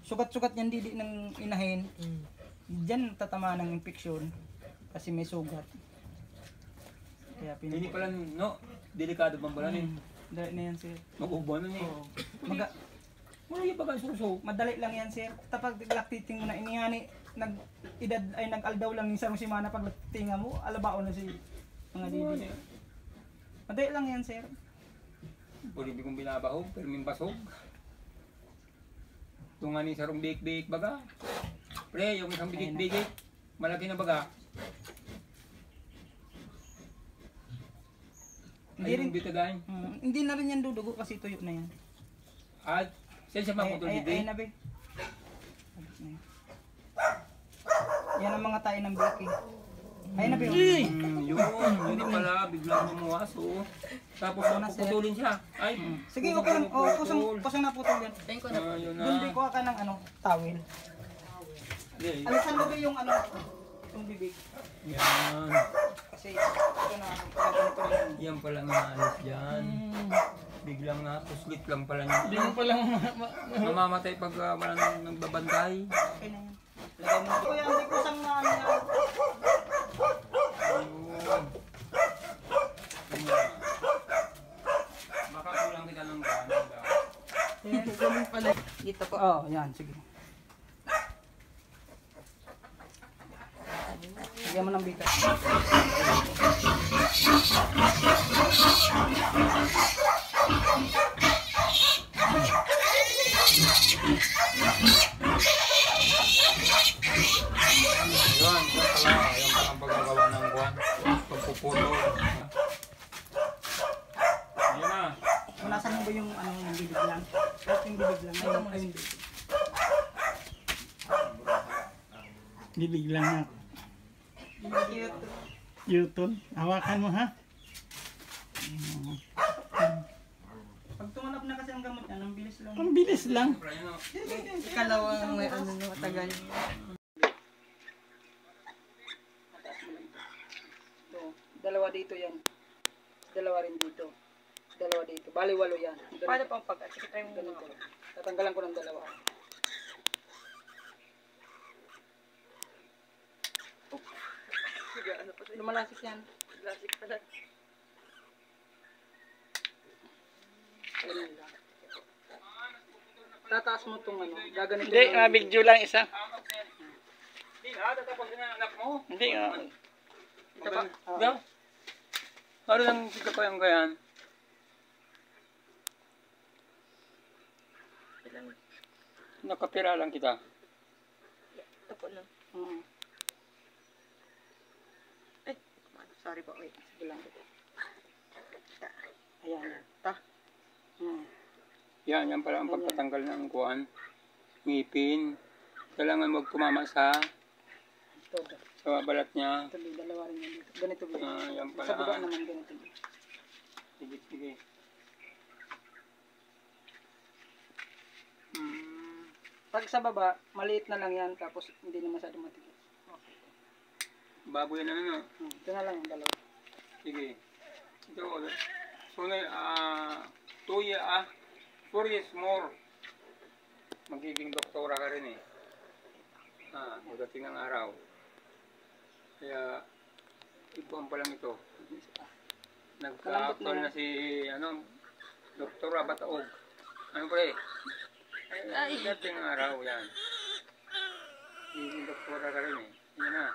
sugat-sugat yan didi ng inahin. Diyan tatama ng infeksyon kasi may sugat. Kaya Hindi pala, no? Delikado bang pala rin? Dali na yan, sir. Mag-ubo na eh. Oo. Wala yung pagkasuso. Madali lang yan, sir. Tapag laktiting mo na inihani, nag-aldaw lang isang simana pag laktinga mo, alabao na si mga didi. Madali lang yan, sir. Pwede kong binabahog, pero may basog. Tunga ni sarong bake-bake baga. Pre, yung isang bake-bake, malaki na baga. Hindi rin bitagain. Hindi na rin yan dudugo kasi tuyo na yan. At saan siya maputol dito? Ay na be. Yan ang mga tayo ng baking. Ay na be. Yun pala, biglang lumuwas oh. Tapos puputulin siya. Ay, sige, okay lang. Oh, kusang naputol yan. Doon di kuha ka ng towel. Alisan mo ba yung yung bibig? Yan. Kasi ito na ganito yan. Yan pala nga alis dyan. Biglang na, puslit lang pala niya. Biglang pala mamamatay pag wala nang nagbabantay. Okay na yan. Lagay mo. Kuya, hindi kusang na yan. Baka kulang kita ng gana. Ganun pala. Dito po. Oh, yan. Sige. Lagyan mo ng bigas. Yan pala ang paggagawa ng buwan. Pagpuputol. Yan na. Unasan mo ba yung yung bibig lang? Kahit yung bibig lang. Ayun bibig. Bibig lang na. Yutol. Hawakan mo ha. Pag tumanap na kasi ang gamot yan, ang bilis lang. Ang bilis lang. Kalawang may matagal. Dalawa dito yan. Dalawa rin dito. Dalawa dito. Bali walo yan. Paano pang pag-atsikitay mo Ganito. Tatanggalan ko ng dalawa. Sige, ano pa sa'yo? Lumalasik yan. Lasik pala. Ganun lang. Tataas mo itong gaganito. Hindi, video lang isa. Hindi nga, tatapos na anak mo. Hindi nga. Ito pa. Daw. Ano nang sigapayang gayan? Nakapira lang kita. Ito po lang. Ay, sorry po. Wait. Sige lang. Ayan. Ta. Yan pala ang pagtatanggal ng kuwan. Ngipin. Kailangan wag tumama sa balat niya. Ito, dalawa rin yan dito. Ganito ba? Yan pala. Sa baba naman ganito. Sige. Pag sa baba, maliit na lang yan, tapos hindi na masyadong matigas. Baboy na. Ito na lang yung dalawa. Sige. Ito. So na, 4 years more. Magiging doktora ka rin eh. Magating ang araw. Kaya, ituan pa lang ito. Nagka-actual na si, Doktora Bataog. Ano pa eh? Ay, dating araw yan. Magiging doktora ka rin eh. Yan na.